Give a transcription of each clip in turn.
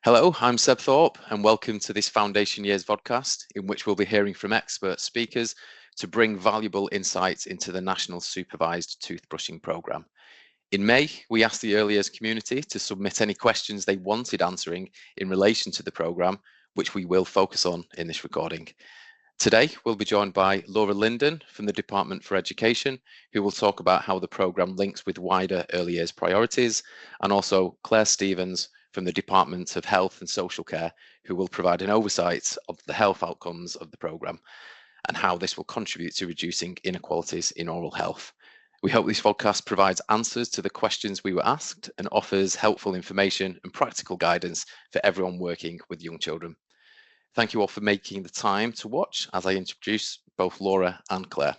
Hello, I'm Seb Thorpe, and welcome to this Foundation Years vodcast, in which we'll be hearing from expert speakers to bring valuable insights into the National Supervised Toothbrushing Programme. In May, we asked the early years community to submit any questions they wanted answering in relation to the programme, which we will focus on in this recording. Today, we'll be joined by Laura Lindon from the Department for Education, who will talk about how the programme links with wider early years priorities, and also Claire Stevens from the Department of Health and Social Care, who will provide an oversight of the health outcomes of the programme and how this will contribute to reducing inequalities in oral health. We hope this podcast provides answers to the questions we were asked and offers helpful information and practical guidance for everyone working with young children. Thank you all for making the time to watch as I introduce both Laura and Claire.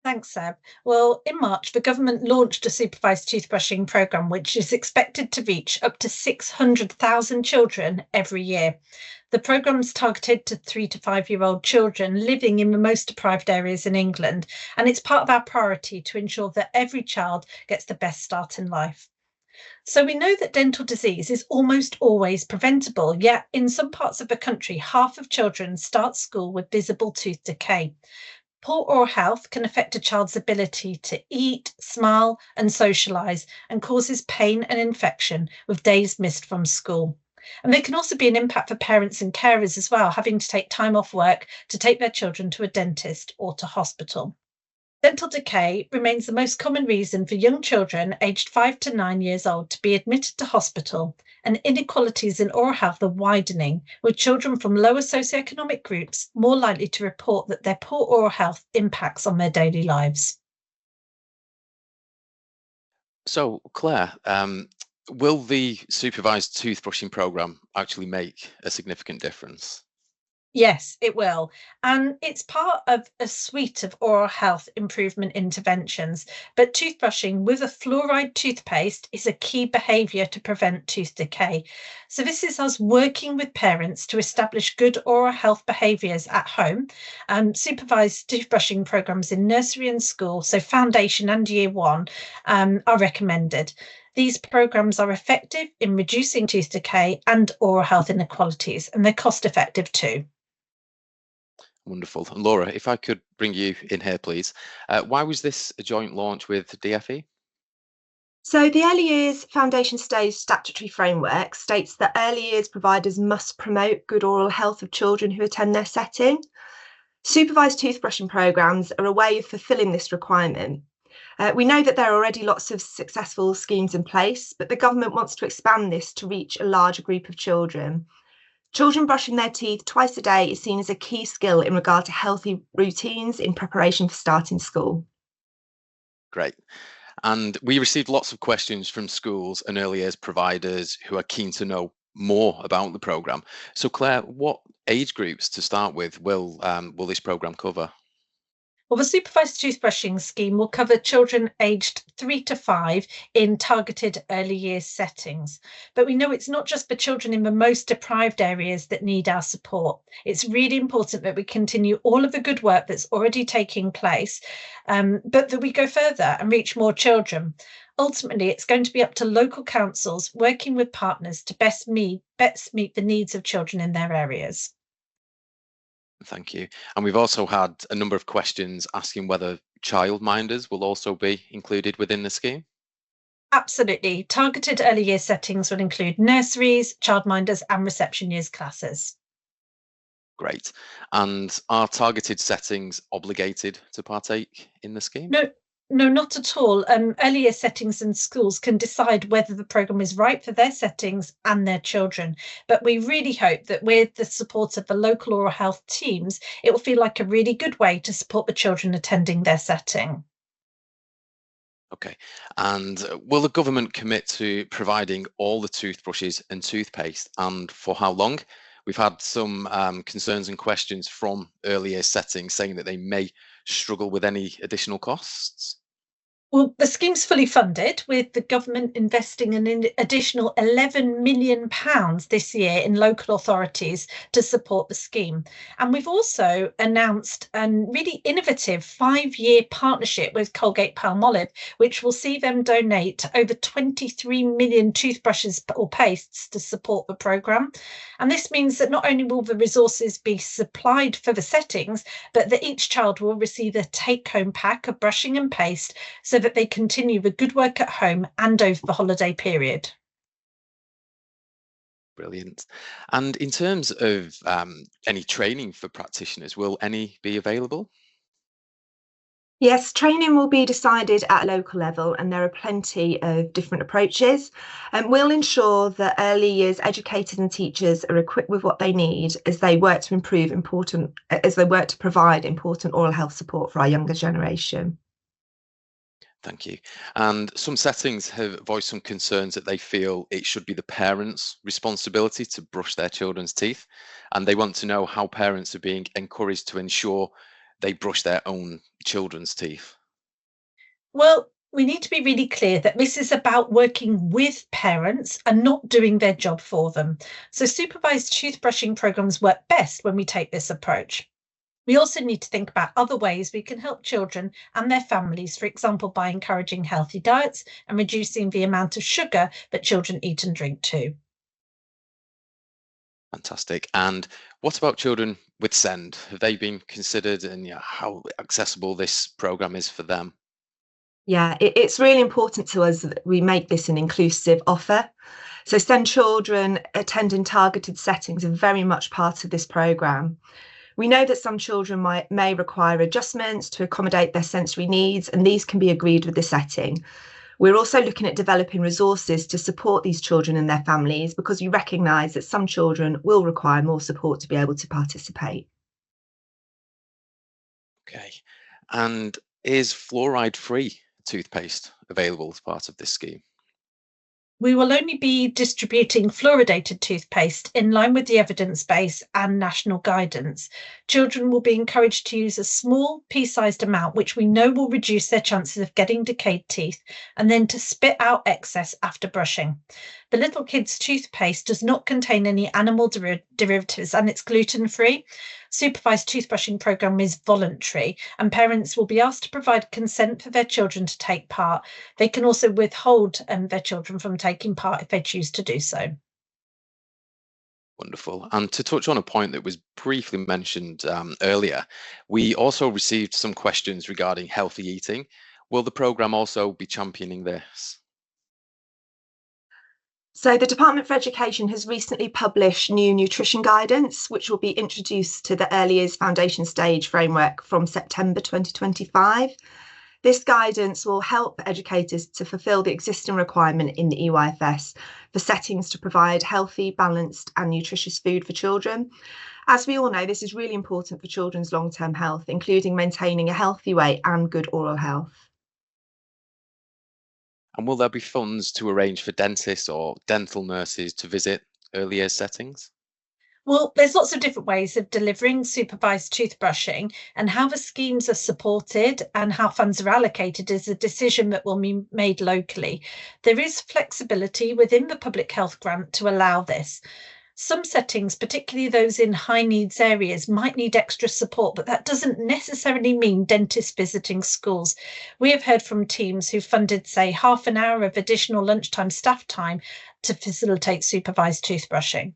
Thanks, Seb. Well, in March, the government launched a supervised toothbrushing programme, which is expected to reach up to 600,000 children every year. The programme is targeted to 3 to 5-year-old children living in the most deprived areas in England, and it's part of our priority to ensure that every child gets the best start in life. So we know that dental disease is almost always preventable, yet in some parts of the country, half of children start school with visible tooth decay. Poor oral health can affect a child's ability to eat, smile, and socialise, and causes pain and infection with days missed from school. And there can also be an impact for parents and carers as well, having to take time off work to take their children to a dentist or to hospital. Dental decay remains the most common reason for young children aged 5 to 9 years old to be admitted to hospital, and inequalities in oral health are widening, with children from lower socioeconomic groups more likely to report that their poor oral health impacts on their daily lives. So, Claire, will the supervised toothbrushing programme actually make a significant difference? Yes, it will. And it's part of a suite of oral health improvement interventions. But toothbrushing with a fluoride toothpaste is a key behaviour to prevent tooth decay. So this is us working with parents to establish good oral health behaviours at home. Supervised toothbrushing programmes in nursery and school, so foundation and year one, are recommended. These programmes are effective in reducing tooth decay and oral health inequalities, and they're cost effective too. Wonderful. And Laura, if I could bring you in here, please. Why was this a joint launch with DFE? So the Early Years Foundation Stage statutory framework states that early years providers must promote good oral health of children who attend their setting. Supervised toothbrushing programmes are a way of fulfilling this requirement. We know that there are already lots of successful schemes in place, but the government wants to expand this to reach a larger group of children. Children brushing their teeth twice a day is seen as a key skill in regard to healthy routines in preparation for starting school. Great. And we received lots of questions from schools and early years providers who are keen to know more about the programme. So Claire, what age groups to start with will this programme cover? Well, the supervised toothbrushing scheme will cover children aged 3 to 5 in targeted early years settings. But we know it's not just for children in the most deprived areas that need our support. It's really important that we continue all of the good work that's already taking place, but that we go further and reach more children. Ultimately, it's going to be up to local councils working with partners to best meet the needs of children in their areas. Thank you. And we've also had a number of questions asking whether childminders will also be included within the scheme. Absolutely. Targeted early years settings will include nurseries, childminders, and reception years classes. Great. And are targeted settings obligated to partake in the scheme? No, not at all. Early year settings and schools can decide whether the programme is right for their settings and their children. But we really hope that with the support of the local oral health teams, it will feel like a really good way to support the children attending their setting. Okay. And will the government commit to providing all the toothbrushes and toothpaste, and for how long? We've had some concerns and questions from early year settings saying that they may struggle with any additional costs. Well, the scheme's fully funded, with the government investing an additional £11 million this year in local authorities to support the scheme. And we've also announced a really innovative 5-year partnership with Colgate-Palmolive, which will see them donate over 23 million toothbrushes or pastes to support the programme. And this means that not only will the resources be supplied for the settings, but that each child will receive a take-home pack of brushing and paste so that they continue the good work at home and over the holiday period. Brilliant. And in terms of any training for practitioners, will any be available? Yes, training will be decided at local level, and there are plenty of different approaches. And we'll ensure that early years educators and teachers are equipped with what they need as they work to provide important oral health support for our younger generation. Thank you. And some settings have voiced some concerns that they feel it should be the parents' responsibility to brush their children's teeth. And they want to know how parents are being encouraged to ensure they brush their own children's teeth. Well, we need to be really clear that this is about working with parents and not doing their job for them. So supervised toothbrushing programs work best when we take this approach. We also need to think about other ways we can help children and their families, for example, by encouraging healthy diets and reducing the amount of sugar that children eat and drink too. Fantastic. And what about children with SEND? Have they been considered, and how accessible this program is for them? Yeah, it's really important to us that we make this an inclusive offer. So SEND children attending targeted settings are very much part of this programme. We know that some children may require adjustments to accommodate their sensory needs, and these can be agreed with the setting. We're also looking at developing resources to support these children and their families, because we recognise that some children will require more support to be able to participate. Okay. And is fluoride-free toothpaste available as part of this scheme? We will only be distributing fluoridated toothpaste in line with the evidence base and national guidance. Children will be encouraged to use a small pea-sized amount, which we know will reduce their chances of getting decayed teeth, and then to spit out excess after brushing. The little kids' toothpaste does not contain any animal derivatives, and it's gluten-free. Supervised toothbrushing program is voluntary, and parents will be asked to provide consent for their children to take part. They can also withhold their children from taking part if they choose to do so. Wonderful. And to touch on a point that was briefly mentioned earlier, we also received some questions regarding healthy eating. Will the program also be championing this? So the Department for Education has recently published new nutrition guidance, which will be introduced to the Early Years Foundation Stage framework from September 2025. This guidance will help educators to fulfil the existing requirement in the EYFS for settings to provide healthy, balanced and nutritious food for children. As we all know, this is really important for children's long-term health, including maintaining a healthy weight and good oral health. And will there be funds to arrange for dentists or dental nurses to visit early years settings? Well, there's lots of different ways of delivering supervised toothbrushing, and how the schemes are supported and how funds are allocated is a decision that will be made locally. There is flexibility within the public health grant to allow this. Some settings, particularly those in high needs areas, might need extra support, but that doesn't necessarily mean dentists visiting schools. We have heard from teams who funded, say, half an hour of additional lunchtime staff time to facilitate supervised toothbrushing.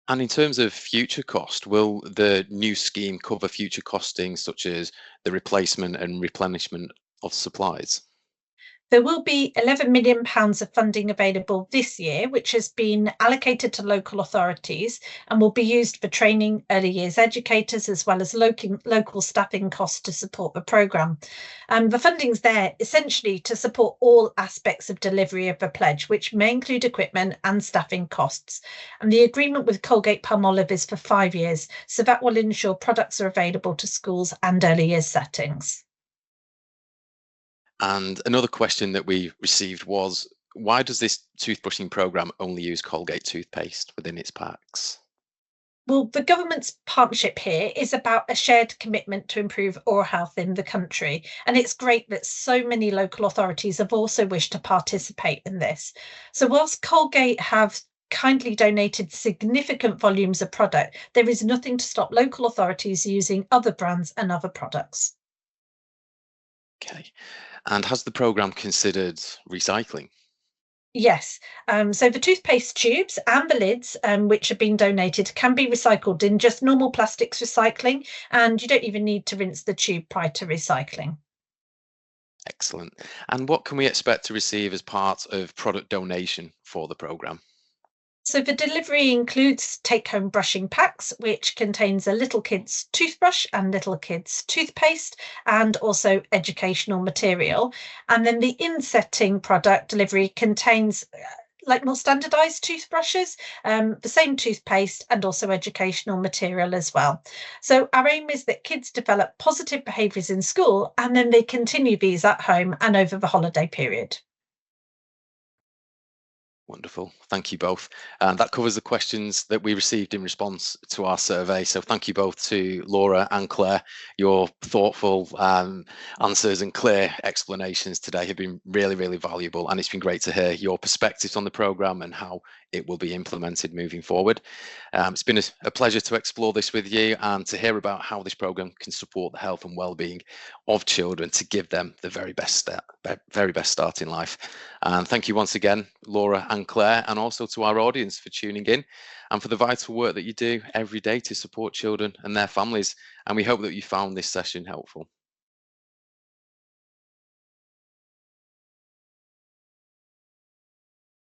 And in terms of future cost, will the new scheme cover future costings such as the replacement and replenishment of supplies? There will be £11 million of funding available this year, which has been allocated to local authorities and will be used for training early years educators, as well as local staffing costs to support the programme. The funding's there essentially to support all aspects of delivery of the pledge, which may include equipment and staffing costs. And the agreement with Colgate-Palmolive is for 5 years, so that will ensure products are available to schools and early years settings. And another question that we received was, why does this toothbrushing program only use Colgate toothpaste within its packs? Well, the government's partnership here is about a shared commitment to improve oral health in the country. And it's great that so many local authorities have also wished to participate in this. So whilst Colgate have kindly donated significant volumes of product, there is nothing to stop local authorities using other brands and other products. Okay. And has the programme considered recycling? Yes, so the toothpaste tubes and the lids, which have been donated, can be recycled in just normal plastics recycling, and you don't even need to rinse the tube prior to recycling. Excellent. And what can we expect to receive as part of product donation for the programme? So the delivery includes take-home brushing packs, which contains a little kid's toothbrush and little kid's toothpaste, and also educational material. And then the in-setting product delivery contains like more standardized toothbrushes, the same toothpaste, and also educational material as well. So our aim is that kids develop positive behaviours in school, and then they continue these at home and over the holiday period. Wonderful. Thank you both. And that covers the questions that we received in response to our survey. So thank you both to Laura and Claire. Your thoughtful answers and clear explanations today have been really, really valuable. And it's been great to hear your perspectives on the programme and how it will be implemented moving forward. It's been a pleasure to explore this with you and to hear about how this programme can support the health and well-being of children to give them the very best start in life. And thank you once again, Laura and Claire, and also to our audience for tuning in and for the vital work that you do every day to support children and their families. And we hope that you found this session helpful.